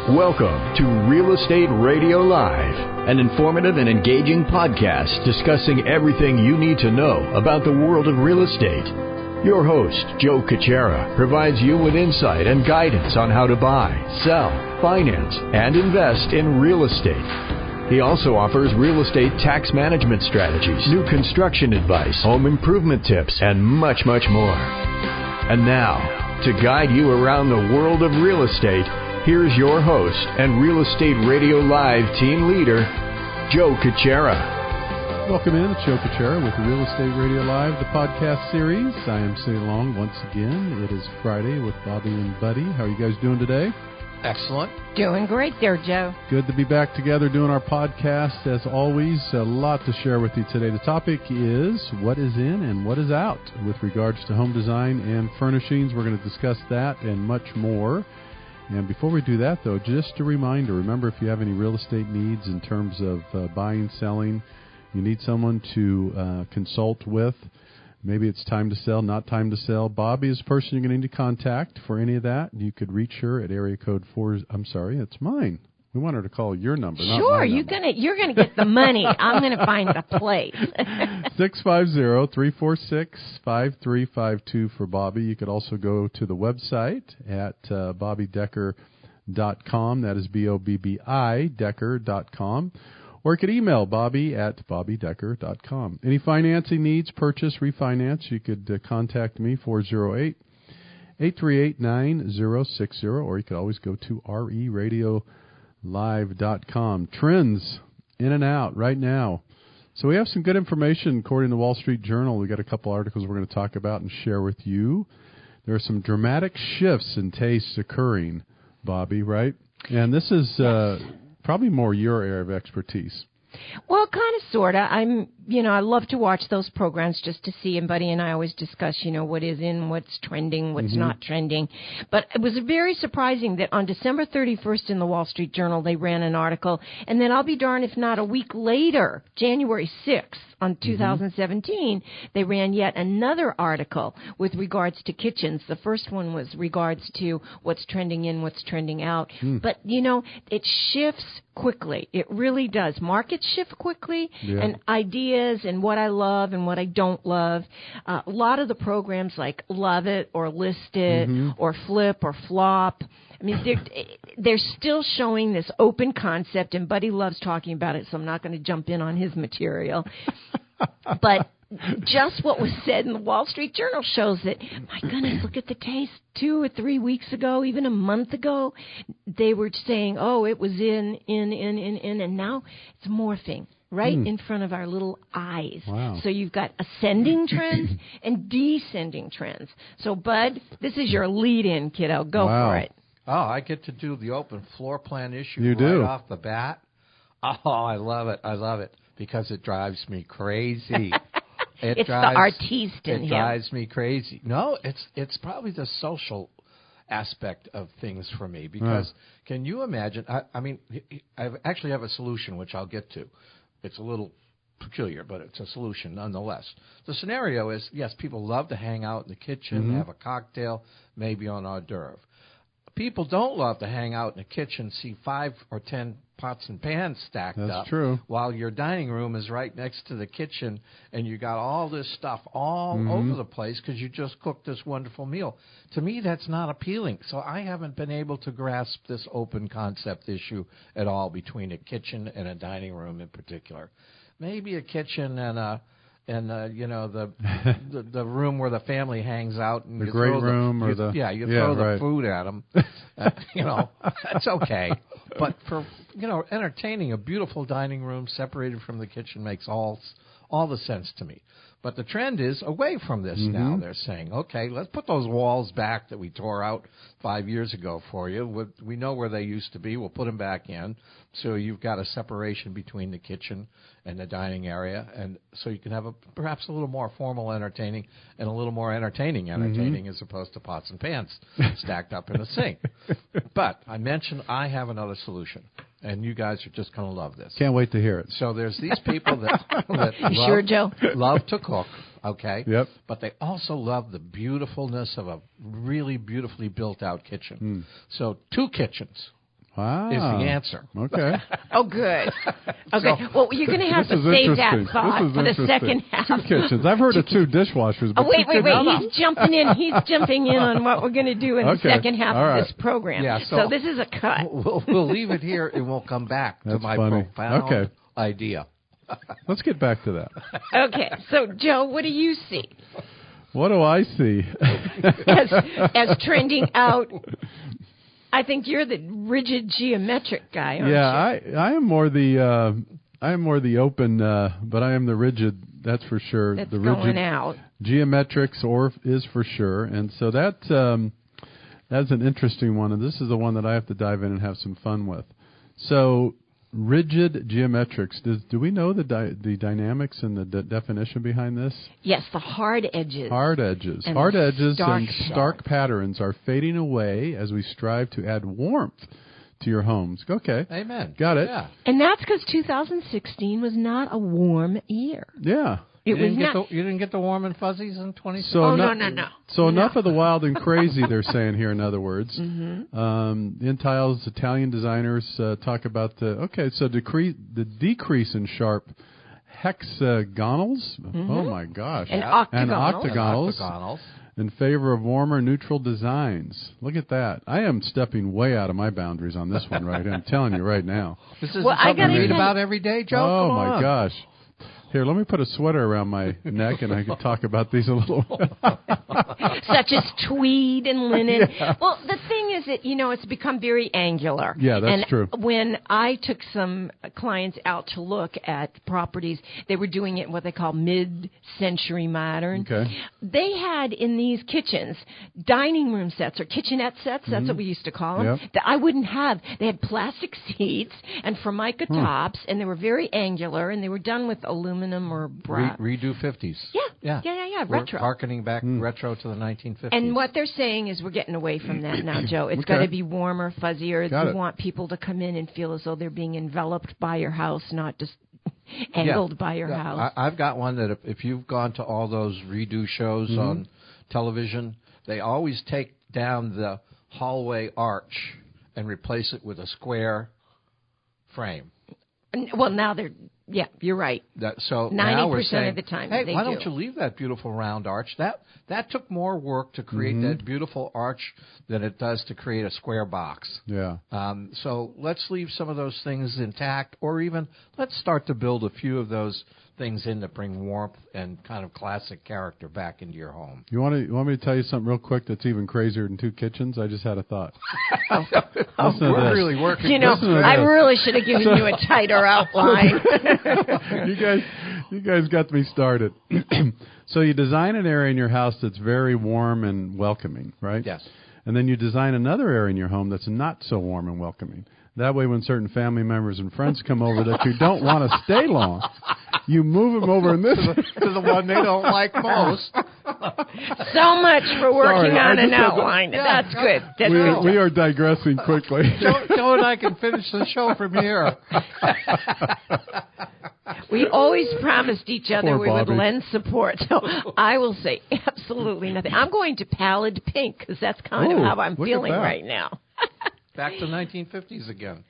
Welcome to Real Estate Radio Live, an informative and engaging podcast discussing everything you need to know about the world of real estate. Your host, Joe Caccera, provides you with insight and guidance on how to buy, sell, finance, and invest in real estate. He also offers real estate tax management strategies, new construction advice, home improvement tips, and much, much more. And now, to guide you around the world of real estate, here's your host and Real Estate Radio Live team leader, Joe Caccera. Welcome in, it's Joe Caccera with Real Estate Radio Live, the podcast series. I am sitting along once again. It is Friday with Bobbi and Buddy. How are you guys doing today? Excellent. Doing great there, Joe. Good to be back together doing our podcast. As always, a lot to share with you today. The topic is what is in and what is out with regards to home design and furnishings. We're going to discuss that and much more. And before we do that, though, just a reminder, remember if you have any real estate needs in terms of buying, selling, you need someone to consult with. Maybe it's time to sell, not time to sell. Bobbi is the person you're going to need to contact for any of that. You could reach her at area code 4. I'm sorry, it's mine. We want her to call your number, not sure, my you're number. you're gonna get the money. I'm gonna find the place. 650-346-5352 for Bobbi. You could also go to the website at bobbidecker.com. That is BOBBI Decker.com. Or you could email Bobbi at bobbidecker.com. Any financing needs, purchase, refinance, you could contact me, 408-838-9060, or you could always go to reradiolive.com. Trends in and out right now. So we have some good information according to the Wall Street Journal. We got a couple articles we're going to talk about and share with you. There are some dramatic shifts in tastes occurring, Bobbi, right? And this is probably more your area of expertise. Well, kind of, sort of. I love to watch those programs just to see, and Buddy and I always discuss, what is in, what's trending, what's not trending. But it was very surprising that on December 31st in the Wall Street Journal, they ran an article, and then I'll be darned if not a week later, January 6th, on 2017, they ran yet another article with regards to kitchens. The first one was regards to what's trending in, what's trending out. But, it shifts quickly. It really does. Markets shift quickly, and ideas and what I love and what I don't love. A lot of the programs like Love It or List It or Flip or Flop, I mean, they're still showing this open concept, and Buddy loves talking about it, so I'm not going to jump in on his material. But just what was said in the Wall Street Journal shows that, my goodness, look at the taste. 2 or 3 weeks ago, even a month ago, they were saying, oh, it was in, and now it's morphing right in front of our little eyes. Wow. So you've got ascending trends and descending trends. So, Bud, this is your lead-in, kiddo. Go for it. Oh, I get to do the open floor plan issue off the bat. Oh, I love it. I love it because it drives me crazy. It's the artiste in him. It drives me crazy. No, it's probably the social aspect of things for me because can you imagine? I actually have a solution which I'll get to. It's a little peculiar, but it's a solution nonetheless. The scenario is, yes, people love to hang out in the kitchen, have a cocktail, maybe on hors d'oeuvre. People don't love to hang out in the kitchen, see 5 or 10 pots and pans stacked up. That's true. While your dining room is right next to the kitchen, and you got all this stuff all over the place because you just cooked this wonderful meal. To me, that's not appealing. So I haven't been able to grasp this open concept issue at all between a kitchen and a dining room in particular. Maybe a kitchen and the room where the family hangs out, and the great room, you throw the food at them. That's okay. But for entertaining, a beautiful dining room separated from the kitchen makes all the sense to me. But the trend is away from this now. They're saying, okay, let's put those walls back that we tore out 5 years ago for you. We know where they used to be. We'll put them back in. So you've got a separation between the kitchen and the dining area. And so you can have perhaps a little more formal entertaining and a little more entertaining as opposed to pots and pans stacked up in a sink. But I mentioned I have another solution. And you guys are just going to love this. Can't wait to hear it. So there's these people that love to cook, okay? Yep. But they also love the beautifulness of a really beautifully built-out kitchen. So 2 kitchens. Wow. is the answer. Okay. Oh, good. Okay. Well, you're going to have to save that thought for the second half. 2 kitchens. I've heard of 2 dishwashers. But Oh, wait. He's jumping in. He's jumping in on what we're going to do in the second half of this program. Yeah, so this is a cut. We'll leave it here, and we'll come back to my profound idea. Let's get back to that. Okay. So, Joe, what do you see? What do I see? as trending out? I think you're the rigid geometric guy, aren't you? I am more the open, but I am the rigid. That's for sure. That's the rigid going out. Geometrics is for sure, and so that's an interesting one, and this is the one that I have to dive in and have some fun with. So, rigid geometrics. Do we know the dynamics and the definition behind this? Yes, the hard edges. Hard edges and stark patterns are fading away as we strive to add warmth to your homes. Okay. Amen. Got it. Yeah. And that's because 2016 was not a warm year. Yeah. You didn't get the warm and fuzzies in 2016? No. So enough of the wild and crazy, they're saying here, in other words. Mm-hmm. Intile's Italian designers talk about the decrease in sharp hexagonals. Mm-hmm. Oh, my gosh. And octagonals. In favor of warmer, neutral designs. Look at that. I am stepping way out of my boundaries on this one, right? I'm telling you right now. This is something you read about every day, Joe? Oh, my gosh. Here, let me put a sweater around my neck, and I can talk about these a little. Such as tweed and linen. Yeah. Well, the thing is that, it's become very angular. Yeah, that's true. When I took some clients out to look at properties, they were doing it in what they call mid-century modern. Okay. They had in these kitchens dining room sets or kitchenette sets, that's what we used to call them, that I wouldn't have. They had plastic seats and Formica tops, and they were very angular, and they were done with aluminum or brass. Redo 50s. Yeah. Retro. We're harkening back retro to the 1950s. And what they're saying is we're getting away from that now, Joe. It's got to be warmer, fuzzier. You want people to come in and feel as though they're being enveloped by your house, not just angled by your house. I've got one that if you've gone to all those redo shows on television, they always take down the hallway arch and replace it with a square frame. Well, now they're... Yeah, you're right. So 90% of the time, hey, why don't you leave that beautiful round arch? That took more work to create that beautiful arch than it does to create a square box. Yeah. So let's leave some of those things intact, or even let's start to build a few of those things in that bring warmth and kind of classic character back into your home. You want me to tell you something real quick that's even crazier than 2 kitchens? I just had a thought. We're really working. I really should have given you a tighter outline. You guys got me started. So you design an area in your house that's very warm and welcoming, right? Yes. And then you design another area in your home that's not so warm and welcoming. That way, when certain family members and friends come over that you don't want to stay long, you move them over in this to the one they don't like most. So much for working on an outline. That's good. We are digressing quickly. Joe and I can finish the show from here. We always promised each other we would lend support, so I will say absolutely nothing. I'm going to pallid pink because that's kind of how I'm feeling right now. Back to 1950s again.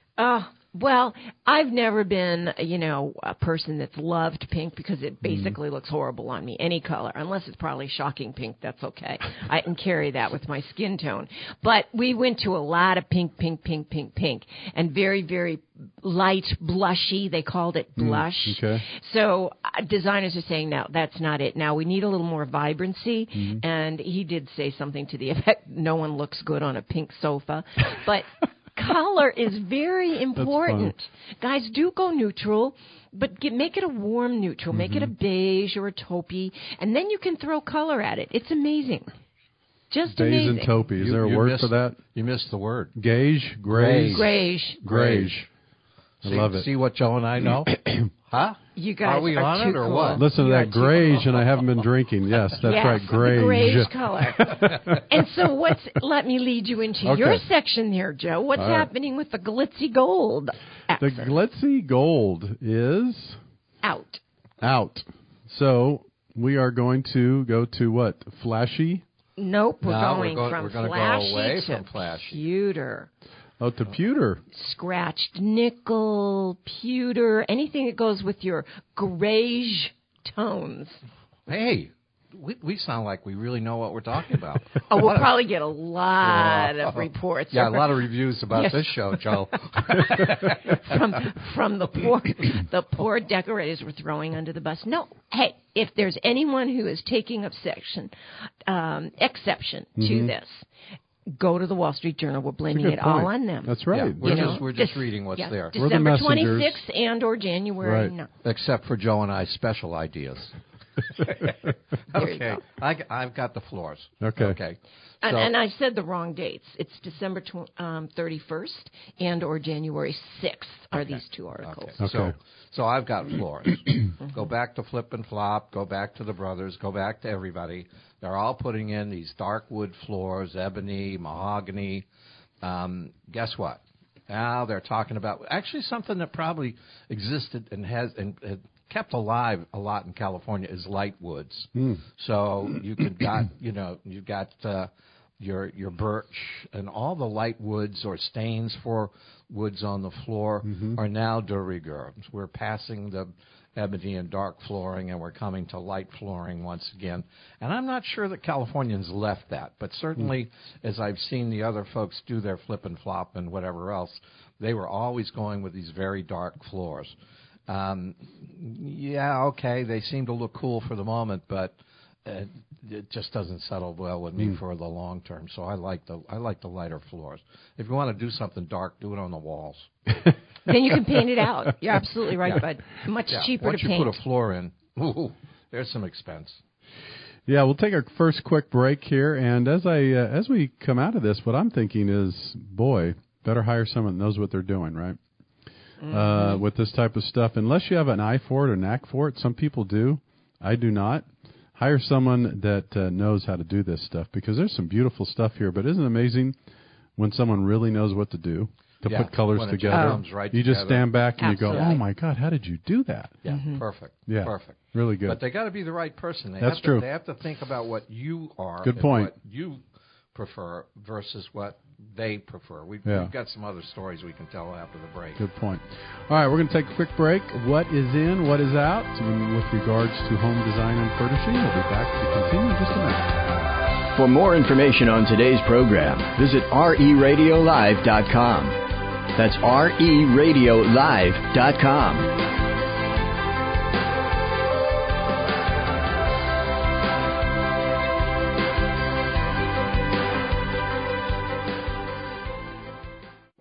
Well, I've never been, a person that's loved pink because it basically looks horrible on me, any color, unless it's probably shocking pink. That's okay. I can carry that with my skin tone. But we went to a lot of pink, and very, very light blushy. They called it blush. Okay. So designers are saying, no, that's not it. Now we need a little more vibrancy. And he did say something to the effect, no one looks good on a pink sofa. But... color is very important. Guys, do go neutral, but make it a warm neutral. Make it a beige or a taupey, and then you can throw color at it. It's amazing. Just beige amazing. And taupey. Is there a word for that? You missed the word. Gauge? Grayish. I love it. See what Joe and I know? Huh? You guys are we on it or cool. what? Listen to that grayish, and I haven't been drinking. Yes, that's right, grayish. The grayish color. And so let me lead you into your section there, Joe. What's happening with the glitzy gold? The glitzy gold is... Out. So we are going to go to what? Flashy? Nope, we're going from flashy go away to from flashy. pewter. Oh, to pewter. Scratched nickel, pewter, anything that goes with your grayish tones. Hey, we sound like we really know what we're talking about. Oh, we'll probably get a lot of reports. Yeah, a lot of reviews about this show, Joe. from the poor decorators we're throwing under the bus. No, hey, if there's anyone who is taking exception to this, go to the Wall Street Journal. We're blaming it all on them. That's right. Yeah, we're just reading what's there. December 26th and or January. No. Except for Joe and I's special ideas. Okay, I've got the floors. Okay. And I said the wrong dates. It's December 31st and or January 6th are these two articles. Okay. So I've got floors. Go back to Flip and Flop. Go back to the brothers. Go back to everybody. They're all putting in these dark wood floors, ebony, mahogany. Guess what? Now they're talking about actually something that probably existed and has kept alive a lot in California is light woods. So you've got your birch and all the light woods or stains for woods on the floor are now de rigueur. We're passing the ebony and dark flooring and we're coming to light flooring once again. And I'm not sure that Californians left that, but certainly as I've seen the other folks do their Flip and Flop and whatever else, they were always going with these very dark floors. They seem to look cool for the moment, but it just doesn't settle well with me for the long term. So I like the lighter floors. If you want to do something dark, do it on the walls. Then you can paint it out. You're absolutely right, bud. Much cheaper to paint. Once you put a floor in, there's some expense. Yeah, we'll take our first quick break here, and as we come out of this, what I'm thinking is, boy, better hire someone that knows what they're doing, right? With this type of stuff. Unless you have an eye for it or knack for it, some people do. I do not. Hire someone that knows how to do this stuff, because there's some beautiful stuff here. But isn't it amazing when someone really knows what to do, to put colors together? You just stand back and you go, oh, my God, how did you do that? Yeah, perfect. Yeah, perfect. Really good. But they got to be the right person. That's true. They have to think about what you are. Good point. What you prefer versus what they prefer. We've got some other stories we can tell after the break. Good point. All right, we're going to take a quick break. What is in, what is out with regards to home design and furnishing? We'll be back to continue in just a minute. For more information on today's program, visit reradiolive.com. That's reradiolive.com.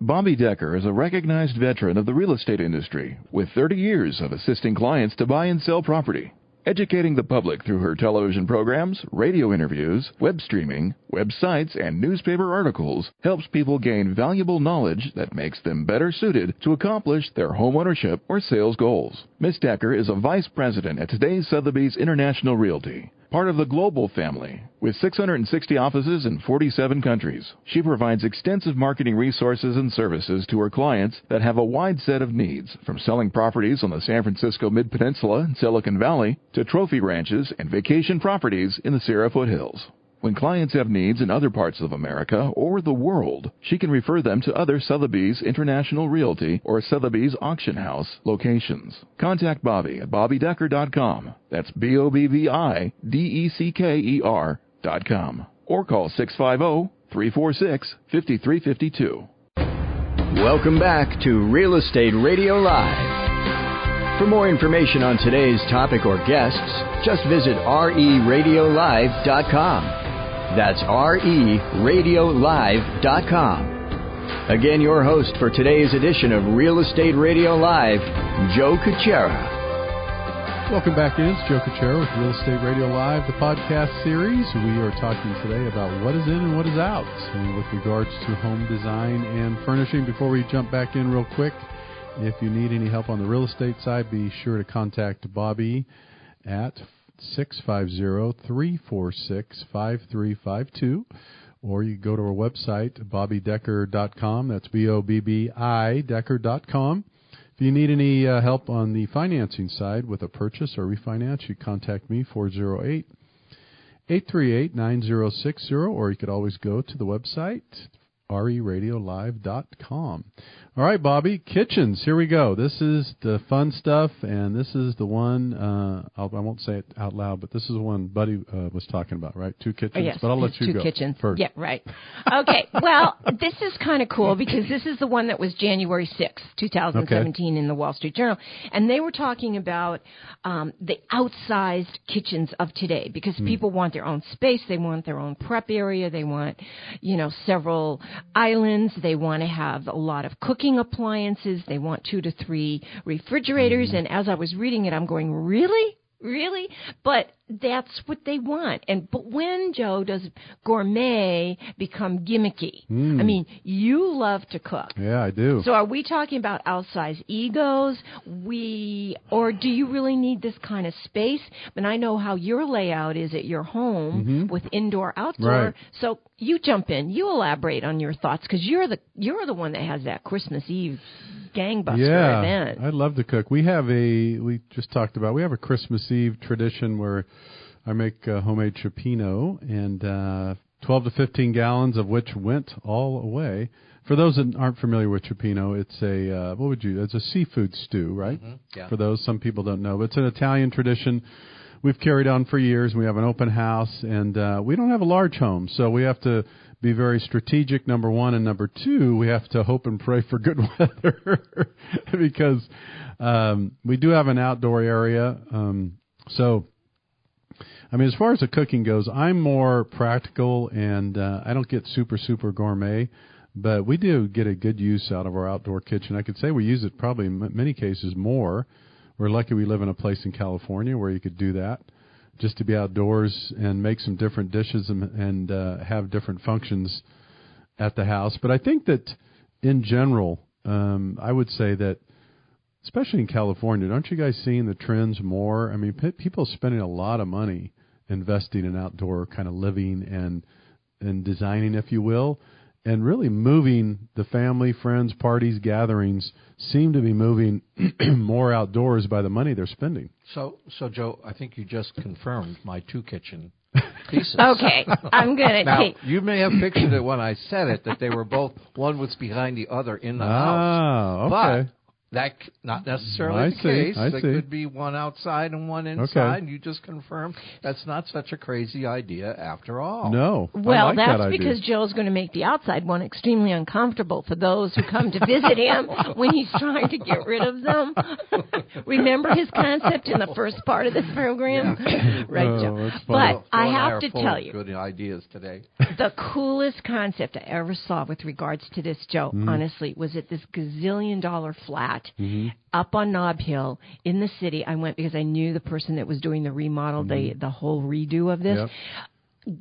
Bobbi Decker is a recognized veteran of the real estate industry with 30 years of assisting clients to buy and sell property. Educating the public through her television programs, radio interviews, web streaming, websites, and newspaper articles helps people gain valuable knowledge that makes them better suited to accomplish their home ownership or sales goals. Ms. Decker is a vice president at today's Sotheby's International Realty, part of the global family. With 660 offices in 47 countries, she provides extensive marketing resources and services to her clients that have a wide set of needs, from selling properties on the San Francisco Mid-Peninsula and Silicon Valley to trophy ranches and vacation properties in the Sierra Foothills. When clients have needs in other parts of America or the world, she can refer them to other Sotheby's International Realty or Sotheby's Auction House locations. Contact Bobbi at BobbiDecker.com. That's BobbiDecker.com. Or call 650-346-5352. Welcome back to Real Estate Radio Live. For more information on today's topic or guests, just visit reradiolive.com. That's reradiolive.com. Again, your host for today's edition of Real Estate Radio Live, Joe Kuchera. Welcome back in. It's Joe Kuchera with Real Estate Radio Live, the podcast series. We are talking today about what is in and what is out with regards to home design and furnishing. Before we jump back in real quick, if you need any help on the real estate side, be sure to contact Bobbi at 650-346-5352, or you can go to our website, BobbiDecker.com. That's BOBBI Decker.com. If you need any help on the financing side with a purchase or refinance, you contact me, 408-838-9060, or you could always go to the website, reradiolive.com. All right, Bobby, kitchens. Here we go. This is the fun stuff, and this is the one, I won't say it out loud, but this is the one Buddy was talking about, right? 2 kitchens. Yes, but I'll let you two go kitchens first. Yeah, right. Okay, well, this is kind of cool because this is the one that was January 6th, 2017 in the Wall Street Journal. And they were talking about the outsized kitchens of today because people want their own space. They want their own prep area. They want, several islands. They want to have a lot of cooking appliances. They want 2 to 3 refrigerators. And as I was reading it, I'm going, really? Really? But that's what they want. But when, Joe, does gourmet become gimmicky? I mean, you love to cook. Yeah, I do. So are we talking about outsized egos? Or do you really need this kind of space? But I know how your layout is at your home with indoor-outdoor. Right. So you jump in. You elaborate on your thoughts because you're the one that has that Christmas Eve gangbuster event. I love to cook. We have we have a Christmas Eve tradition where I make homemade cioppino, and 12 to 15 gallons of which went all away. For those that aren't familiar with cioppino, it's it's a seafood stew, right? Yeah. For those, some people don't know, but it's an Italian tradition we've carried on for years. We have an open house, and we don't have a large home, so we have to be very strategic, number one, and number two, we have to hope and pray for good weather because we do have an outdoor area. As far as the cooking goes, I'm more practical, and I don't get super, super gourmet, but we do get a good use out of our outdoor kitchen. I could say we use it probably in many cases more. We're lucky we live in a place in California where you could do that, just to be outdoors and make some different dishes and have different functions at the house. But I think that in general, I would say that, especially in California, aren't you guys seeing the trends more? I mean, people are spending a lot of money investing in outdoor kind of living and designing, if you will, and really moving the family, friends, parties, gatherings seem to be moving more outdoors by the money they're spending. So Joe, I think you just confirmed my 2 kitchen pieces. Okay, I'm going to now, take... you may have pictured it when I said it, that they were both, one was behind the other in the house. Okay. But that's not necessarily the case. There could be one outside and one inside. Okay. You just confirmed that's not such a crazy idea after all. No. Well, like that's that because Joe's going to make the outside one extremely uncomfortable for those who come to visit him when he's trying to get rid of them. Remember his concept in the first part of this program? Yeah. Right, Joe. That's but I have to tell you, good ideas today. The coolest concept I ever saw with regards to this, Joe, honestly, was at this gazillion-dollar flat up on Nob Hill in the city. I went because I knew the person that was doing the remodel, the whole redo of this. Yep.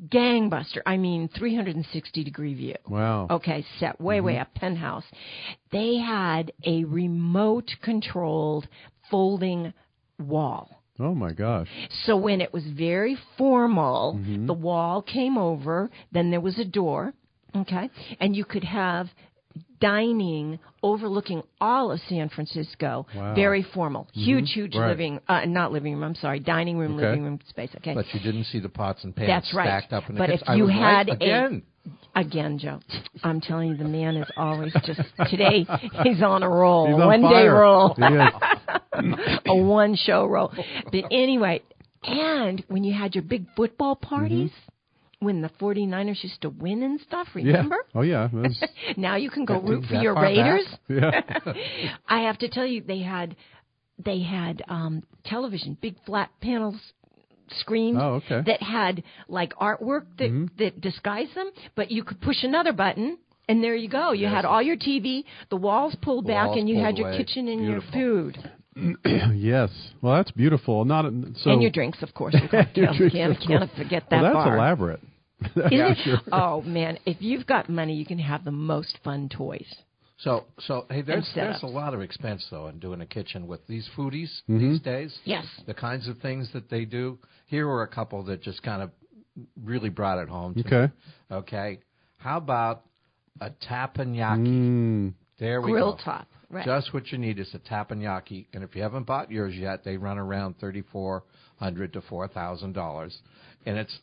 Gangbuster. I mean, 360-degree view. Wow. Okay, set way up, penthouse. They had a remote-controlled folding wall. Oh, my gosh. So when it was very formal, the wall came over, then there was a door, okay, and you could have dining overlooking all of San Francisco. Wow. Very formal. Huge right. dining room, living room space. Okay. But you didn't see the pots and pans That's right. stacked up in the But kitchen. if you had again, Joe, I'm telling you, the man is always just, today he's on a roll. He's on One-day roll. A one-show roll. But anyway, and when you had your big football parties, when the 49ers used to win and stuff, remember? Yeah. Oh, yeah. Now you can go root for your Raiders. Yeah. I have to tell you, they had television, big flat panels, screens that had like artwork that disguised them, but you could push another button. And there you go. You had all your TV, the walls pulled back, and you had your kitchen and your food. Yes. Well, that's beautiful. And your drinks, of course. Can't forget that that's bar. Elaborate. Isn't it? Sure. Oh, man. If you've got money, you can have the most fun toys. So hey, there's a lot of expense, though, in doing a kitchen with these foodies these days. Yes. The kinds of things that they do. Here were a couple that just kind of really brought it home to me. Okay. How about a teppanyaki? There we go. Grill top. Right. Just what you need is a teppanyaki, and if you haven't bought yours yet, they run around $3,400 to $4,000, and it's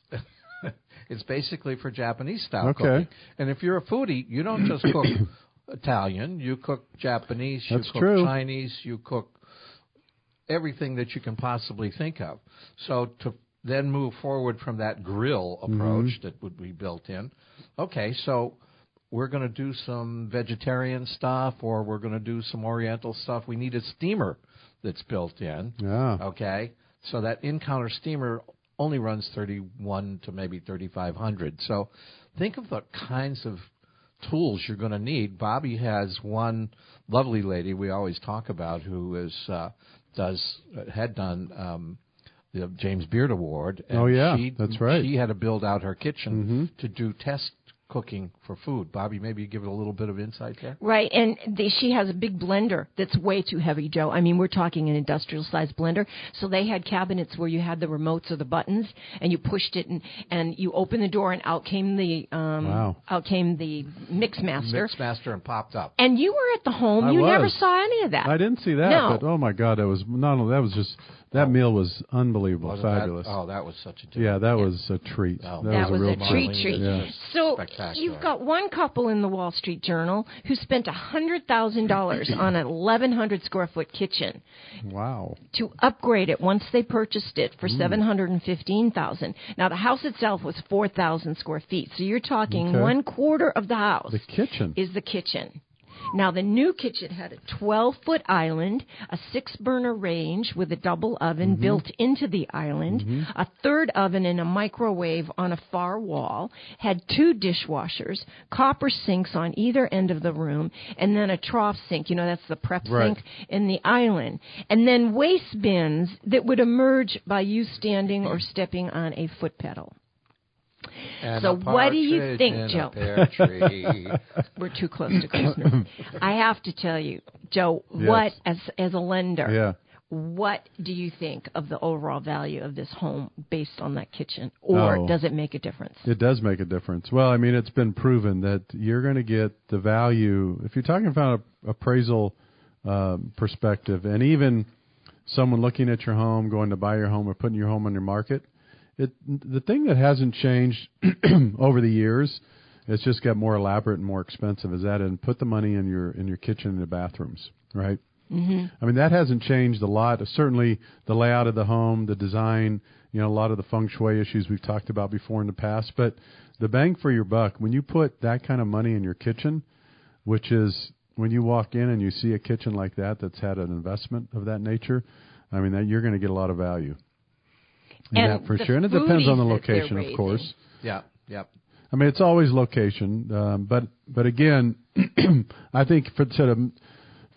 It's basically for Japanese style cooking. And if you're a foodie, you don't just cook Italian. You cook Japanese. You cook Chinese. You cook everything that you can possibly think of. So to then move forward from that grill approach that would be built in, okay, so we're going to do some vegetarian stuff or we're going to do some Oriental stuff. We need a steamer that's built in. Yeah. Okay, so that in-counter steamer only runs $3,100 to maybe $3,500. So think of the kinds of tools you're going to need. Bobbi has one lovely lady we always talk about who had done the James Beard Award. And that's right. She had to build out her kitchen to do test cooking for food. Bobbi, maybe you give it a little bit of insight there. Right, and she has a big blender that's way too heavy, Joe. I mean, we're talking an industrial-sized blender. So they had cabinets where you had the remotes or the buttons, and you pushed it, and you opened the door, and out came the Mix Master. Mix Master and popped up. And you were at the home. You never saw any of that. I didn't see that. No. But oh my God, that meal was unbelievable, fabulous. That was such a treat. Yeah, that was a treat. Oh, that was a treat. Yeah. So you've got one couple in the Wall Street Journal who spent $100,000 on an 1,100 square foot kitchen. Wow. To upgrade it once they purchased it for $715,000. Now the house itself was 4,000 square feet, so you're talking 1/4 of the house. The kitchen is the kitchen. Now, the new kitchen had a 12-foot island, a 6-burner range with a double oven built into the island, a third oven and a microwave on a far wall, had 2 dishwashers, copper sinks on either end of the room, and then a trough sink, that's the prep sink, in the island. And then waste bins that would emerge by you standing or stepping on a foot pedal. And so what do you think, Joe? We're too close to Christmas. I have to tell you, Joe, what as a lender, what do you think of the overall value of this home based on that kitchen? Or does it make a difference? It does make a difference. Well, I mean, it's been proven that you're going to get the value. If you're talking about appraisal perspective, and even someone looking at your home, going to buy your home or putting your home on your market, the thing that hasn't changed over the years, it's just got more elaborate and more expensive, is that and put the money in your kitchen and the bathrooms, right? I mean, that hasn't changed a lot. Certainly the layout of the home, the design, a lot of the feng shui issues we've talked about before in the past. But the bang for your buck, when you put that kind of money in your kitchen, which is when you walk in and you see a kitchen like that's had an investment of that nature, I mean, that you're going to get a lot again. And for sure. And it depends on the location, of course. Yeah. I mean, it's always location. But again, I think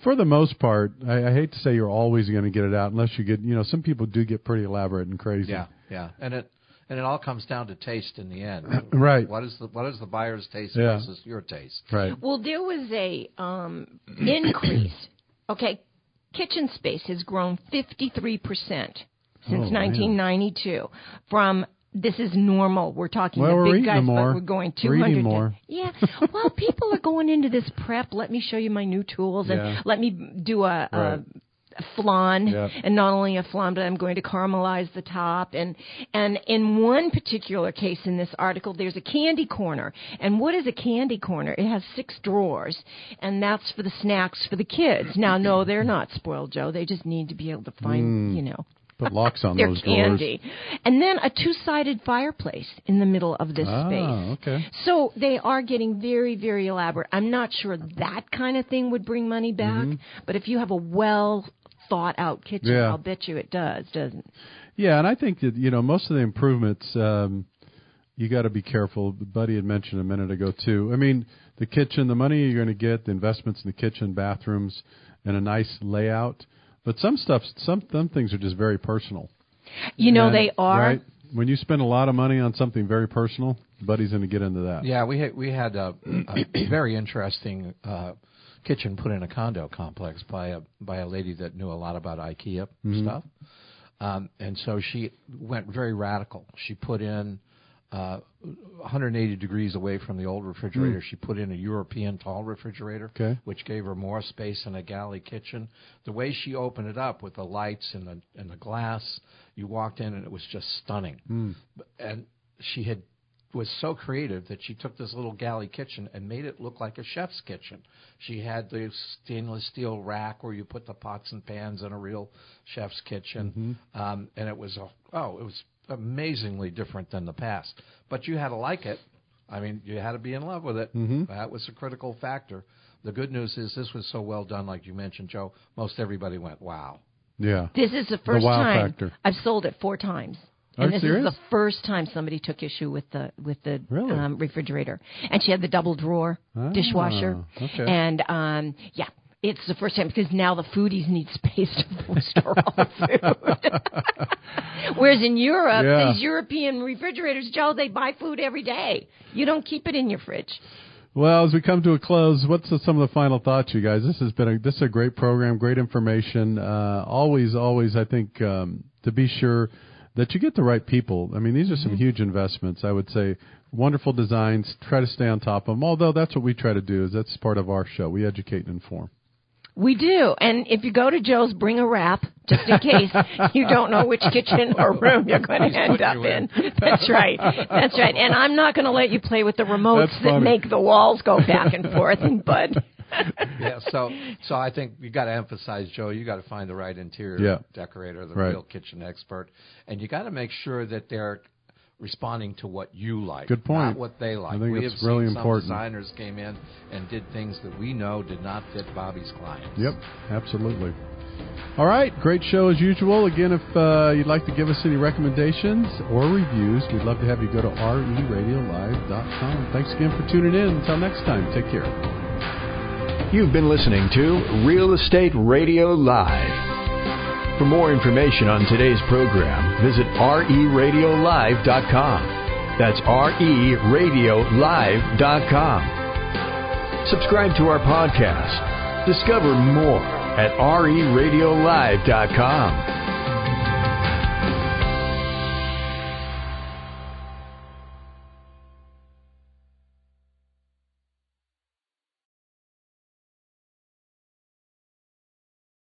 for the most part, I hate to say you're always going to get it out unless you get, some people do get pretty elaborate and crazy. Yeah. And it all comes down to taste in the end. Right. What is the buyer's taste versus your taste? Right. Well, there was a increase. Okay, kitchen space has grown 53%. Since 1992, from this is normal. We're talking the big guys, but we're going 200. More. Yeah. Well, people are going into this prep. Let me show you my new tools, and let me do a flan, and not only a flan, but I'm going to caramelize the top. And in one particular case in this article, there's a candy corner. And what is a candy corner? It has 6 drawers, and that's for the snacks for the kids. Now, no, they're not spoiled, Joe. They just need to be able to find, Put locks on their those candy. drawers. And then a 2-sided fireplace in the middle of this space. Okay. So they are getting very, very elaborate. I'm not sure that kind of thing would bring money back, but if you have a well-thought-out kitchen, I'll bet you it does, doesn't it? Yeah, and I think that, most of the improvements, you got to be careful. Buddy had mentioned a minute ago, too. I mean, the kitchen, the money you're going to get, the investments in the kitchen, bathrooms, and a nice layout. But some things are just very personal. They are. Right? When you spend a lot of money on something very personal, Buddy's going to get into that. Yeah, we had a very interesting kitchen put in a condo complex by a lady that knew a lot about IKEA stuff. And so she went very radical. She put in 180 degrees away from the old refrigerator. She put in a European tall refrigerator, which gave her more space in a galley kitchen. The way she opened it up with the lights and the glass, you walked in and it was just stunning. And she had was so creative that she took this little galley kitchen and made it look like a chef's kitchen. She had the stainless steel rack where you put the pots and pans in a real chef's kitchen, and it was amazingly different than the past. But you had to like it. I mean, you had to be in love with it. That was a critical factor. The good news is this was so well done, like you mentioned, Joe. Most everybody went, wow. Yeah. This is the first time I've sold it 4 times. And this is the first time somebody took issue with the refrigerator. And she had the double drawer dishwasher. Okay. And it's the first time because now the foodies need space to store all the food. Whereas in Europe, these European refrigerators, Joe, they buy food every day. You don't keep it in your fridge. Well, as we come to a close, what's some of the final thoughts, you guys? This is a great program, great information. Always, I think, to be sure that you get the right people. I mean, these are some huge investments, I would say. Wonderful designs. Try to stay on top of them. Although that's what we try to do. That's part of our show. We educate and inform. We do. And if you go to Joe's, bring a wrap, just in case you don't know which kitchen or room you're going to end up in. That's right. That's right. And I'm not going to let you play with the remotes that make the walls go back and forth, Bud. Yeah, so I think you got to emphasize, Joe, you got to find the right interior decorator, the real kitchen expert, and you got to make sure that they're responding to what you like, good point, not what they like. I think we it's have really seen important. Some designers came in and did things that we know did not fit Bobbi's clients. Yep, absolutely. All right, great show as usual. Again, if you'd like to give us any recommendations or reviews, we'd love to have you go to reradiolive.com. Thanks again for tuning in. Until next time, take care. You've been listening to Real Estate Radio Live. For more information on today's program, visit reradiolive.com. That's reradiolive.com. Subscribe to our podcast. Discover more at reradiolive.com.